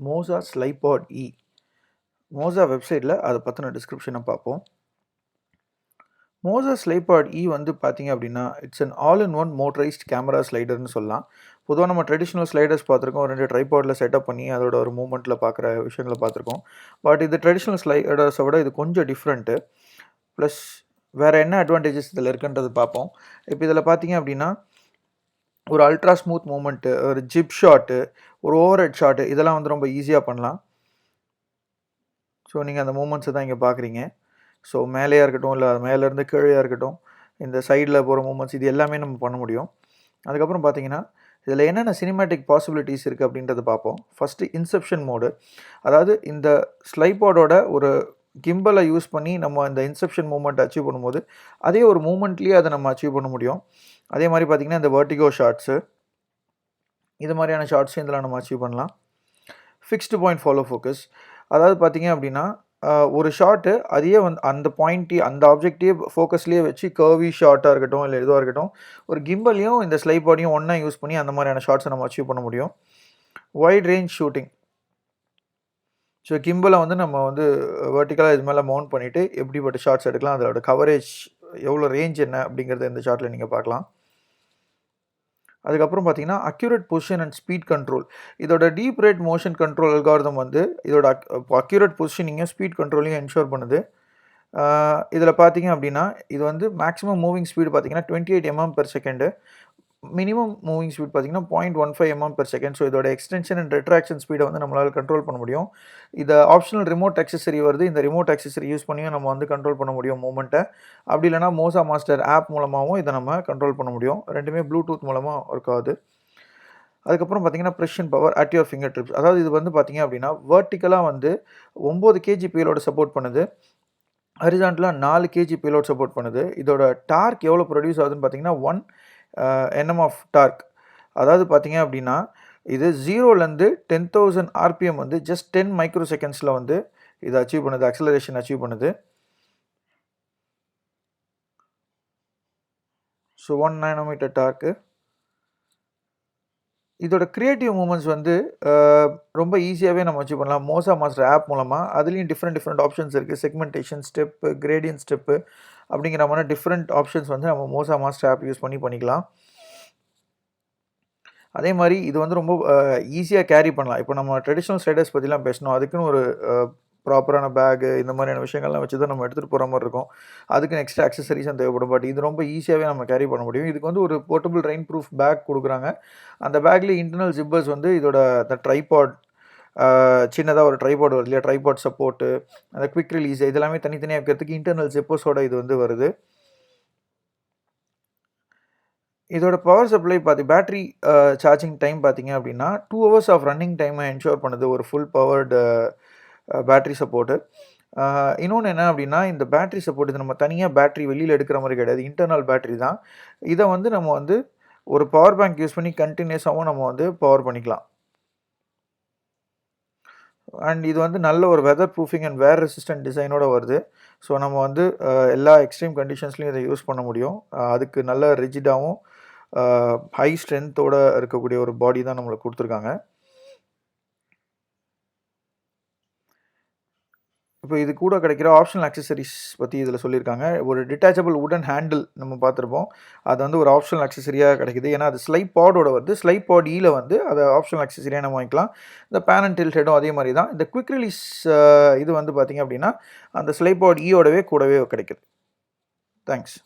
மோசா ஸ்லைபாட் இ. மோசா வெப்சைட்டில் அதை பற்றின டிஸ்கிரிப்ஷனை பார்ப்போம். மோசா ஸ்லைபாட் இ வந்து பார்த்தீங்க அப்படின்னா, it's an all in one motorized camera ஸ்லைடர்னு சொல்லலாம். பொதுவாக நம்ம ட்ரெடிஷ்னல் ஸ்லைடர்ஸ் பார்த்துருக்கோம். 2 ட்ரைபாடில் செட்டப் பண்ணி அதோட ஒரு மூவ்மெண்ட்டில் பார்க்குற விஷயங்களை பார்த்துருக்கோம். பட் இது ட்ரெடிஷ்னல் ஸ்லைடர்ஸை விட இது கொஞ்சம் டிஃப்ரெண்ட்டு. ப்ளஸ் வேறு என்ன அட்வான்டேஜஸ் இதில் இருக்குன்றது பார்ப்போம். இப்போ இதில் பார்த்தீங்க அப்படின்னா, ஒரு அல்ட்ரா ஸ்மூத் மூவ்மெண்ட்டு, ஒரு ஜிப் ஷாட்டு, ஒரு ஓவர் ஹெட் ஷாட்டு இதெல்லாம் வந்து ரொம்ப ஈஸியாக பண்ணலாம். ஸோ நீங்கள் அந்த மூமெண்ட்ஸை தான் இங்கே பார்க்குறீங்க. ஸோ மேலேயா இருக்கட்டும், இல்லை மேலேருந்து கீழேயா இருக்கட்டும், இந்த சைடில் போகிற மூமெண்ட்ஸ் இது எல்லாமே நம்ம பண்ண முடியும். அதுக்கப்புறம் பார்த்தீங்கன்னா, இதில் என்னென்ன சினிமேட்டிக் பாசிபிலிட்டிஸ் இருக்குது அப்படின்றத பார்ப்போம். First Inception mode. அதாவது இந்த ஸ்லைபாடோட ஒரு கிம்பலை யூஸ் பண்ணி நம்ம இந்த இன்செப்ஷன் மூமெண்ட் அச்சீவ் பண்ணும்போது, அதே ஒரு மூமெண்ட்லேயே அதை நம்ம அச்சீவ் பண்ண முடியும். அதே மாதிரி பார்த்திங்கன்னா, இந்த வெர்டிகோ ஷாட்ஸு, இது மாதிரியான ஷாட்ஸும் இதில் நம்ம அச்சீவ் பண்ணலாம். Fixed point follow focus. அதாவது பார்த்தீங்க அப்படின்னா, ஒரு ஷாட்டு அதையே வந்து அந்த பாயிண்ட்டையே அந்த ஆப்ஜெக்டையே ஃபோக்கஸ்லேயே வச்சு கர்வி ஷாட்டாக இருக்கட்டும், இல்லை எதுவாக இருக்கட்டும், ஒரு கிம்பலையும் இந்த ஸ்லைபாடையும் ஒன்றா யூஸ் பண்ணி அந்த மாதிரியான ஷாட்ஸை நம்ம அச்சீவ் பண்ண முடியும். Wide range shooting. ஸோ கிம்பலை வந்து நம்ம வந்து வெர்டிக்கலாக இது மேலே மவுண்ட் பண்ணிவிட்டு எப்படிப்பட்ட ஷாட்ஸ் எடுக்கலாம், அதோட கவரேஜ் எவ்வளோ ரேஞ்ச் என்ன அப்படிங்கிறத இந்த ஷாட்டில் நீங்கள் பார்க்கலாம். அதுக்கப்புறம் பார்த்தீங்கன்னா, accurate position and speed control. இதோட deep rate motion control algorithm வந்து இதோட அக்யூரேட் பொசிஷனிங்கும் ஸ்பீட் கண்ட்ரோலையும் என்ஷூர் பண்ணுது. இதில் பார்த்தீங்க அப்படின்னா, இது வந்து மேக்ஸிமம் மூவிங் ஸ்பீடு பார்த்தீங்கன்னா 28 mm/s. மினிமம் மூவிங் ஸ்பீட் பார்த்தீங்கன்னா 0.15 mm/s. ஸோ இதோட எக்ஸ்டென்ஷன் அண்ட் ரெட்ராக்ஷன் ஸ்பீடை வந்து நம்மளால் கண்ட்ரோல் பண்ண முடியும். இதை ஆப்ஷனல் ரிமோட் அக்சஸரி வருது. இந்த ரிமோட் அக்சஸரி யூஸ் பண்ணியும் நம்ம வந்து கண்ட்ரோல் பண்ண முடியும் மூமெண்ட்டை. அப்படி இல்லைனா மோசா மாஸ்டர் ஆப் மூலமாகவும் இதை நம்ம கண்ட்ரோல் பண்ண முடியும். ரெண்டுமே ப்ளூடூத் மூலமாக ஒர்க் ஆகுது. அதுக்கப்புறம் பார்த்தீங்கன்னா, precision power at your fingertips. அதாவது இது வந்து பார்த்தீங்க அப்படின்னா, வெர்டிக்கலாக வந்து 9 kg பேலோட சப்போர்ட் பண்ணுது. ஹரிசாண்டலாக 4 kg பேலோட் சப்போர்ட் பண்ணுது. இதோட டார்க் எவ்வளோ ப்ரொடியூஸ் ஆகுதுன்னு பார்த்தீங்கன்னா 1 Nm ஆஃப் டார்க். அதாவது பார்த்தீங்க அப்படின்னா, இது 0லேருந்து 10,000 RPM வந்து ஜஸ்ட் 10 மைக்ரோ செகண்ட்ஸில் வந்து இதை அச்சீவ் பண்ணுது, அக்சலரேஷன் அச்சீவ் பண்ணுது. So 1 nm torque. இதோட க்ரியேட்டிவ் மூமெண்ட்ஸ் வந்து ரொம்ப ஈஸியாகவே நம்ம அச்சீவ் பண்ணலாம் மோசா மாஸ்டர் ஆப் மூலமாக. அதுலேயும் டிஃப்ரெண்ட் ஆப்ஷன்ஸ் இருக்குது. செக்மெண்டேஷன், ஸ்டெப்பு, கிரேடியன்ட் ஸ்டெப்பு அப்படிங்கிற மாதிரி டிஃப்ரெண்ட் ஆப்ஷன்ஸ் வந்து நம்ம மோசா மாஸ்டர் ஆப் யூஸ் பண்ணிக்கலாம். அதே மாதிரி இது வந்து ரொம்ப ஈஸியாக கேரி பண்ணலாம். இப்போ நம்ம ட்ரெடிஷ்னல் ஸ்லைடர்ஸ் பற்றிலாம் பேசணும். அதுக்குன்னு ஒரு ப்ராப்பரான பேகு இந்த மாதிரியான விஷயங்கள்லாம் வச்சு தான் நம்ம எடுத்துகிட்டு போகிற மாதிரி இருக்கும். அதுக்கு எக்ஸ்ட்ரா அக்சசரிஸும் தேவைப்படும். பட் இது ரொம்ப ஈஸியாகவே நம்ம கேரி பண்ண முடியும். இதுக்கு வந்து ஒரு போர்ட்டபிள் ரெயின் ப்ரூஃப் பேக் கொடுக்குறாங்க. அந்த பேக்லேயே இன்டர்னல் ஜிப்பர்ஸ் வந்து இதோட அந்த ட்ரைபாட், சின்னதாக ஒரு ட்ரைபாட் வருது இல்லையா, ட்ரைபாட் சப்போர்ட்டு, அந்த குவிக் ரிலீஸ் இதெல்லாமே தனித்தனியாக வைக்கிறதுக்கு இன்டர்னல் ஜிப்பர்ஸோட இது வந்து வருது. இதோட power supply battery charging time பார்த்தீங்க அப்படின்னா 2 hours ஆஃப் ரன்னிங் டைமை என்ஷூர் பண்ணுது ஒரு ஃபுல் பவர்டு பேட்டரி சப்போர்ட்டு. இன்னொன்று என்ன அப்படின்னா, இந்த பேட்டரி சப்போர்ட் இது நம்ம தனியாக பேட்டரி வெளியில் எடுக்கிற மாதிரி கிடையாது, இன்டர்னல் பேட்டரி தான். இதை வந்து நம்ம வந்து ஒரு பவர் பேங்க் யூஸ் பண்ணி கண்டினியூஸாகவும் நம்ம வந்து பவர் பண்ணிக்கலாம். அண்ட் இது வந்து நல்ல ஒரு weather proofing and wear resistant டிசைனோட வருது. ஸோ நம்ம வந்து எல்லா எக்ஸ்ட்ரீம் கண்டிஷன்ஸ்லையும் இதை யூஸ் பண்ண முடியும். அதுக்கு நல்ல ரிஜிடாகவும் ஹை ஸ்ட்ரென்த்தோட இருக்கக்கூடிய ஒரு பாடி தான் நம்மளுக்கு கொடுத்துருக்காங்க. இப்போ இது கூட கிடைக்கிற ஆப்ஷனல் அக்சசரிஸ் பற்றி இதில் சொல்லியிருக்காங்க. ஒரு டிட்டாச்சபிள் வுடன் ஹேண்டில் நம்ம பார்த்துருப்போம். அது வந்து ஒரு ஆப்ஷனல் அக்சசரியாக கிடைக்குது. ஏன்னா அது ஸ்லைபாடோட வருது. ஸ்லைபாட் ஈல வந்து அதை ஆப்ஷனல் அக்சசரியாக நம்ம வாங்கிக்கலாம். இந்த பேன் அண்ட் டில்ட் ஹெடும் அதே மாதிரி தான். இந்த குவிக் ரிலீஸ் இது வந்து பார்த்திங்க அப்படின்னா அந்த ஸ்லைபாட் ஈயோடவே கூடவே கிடைக்குது. தேங்க்ஸ்.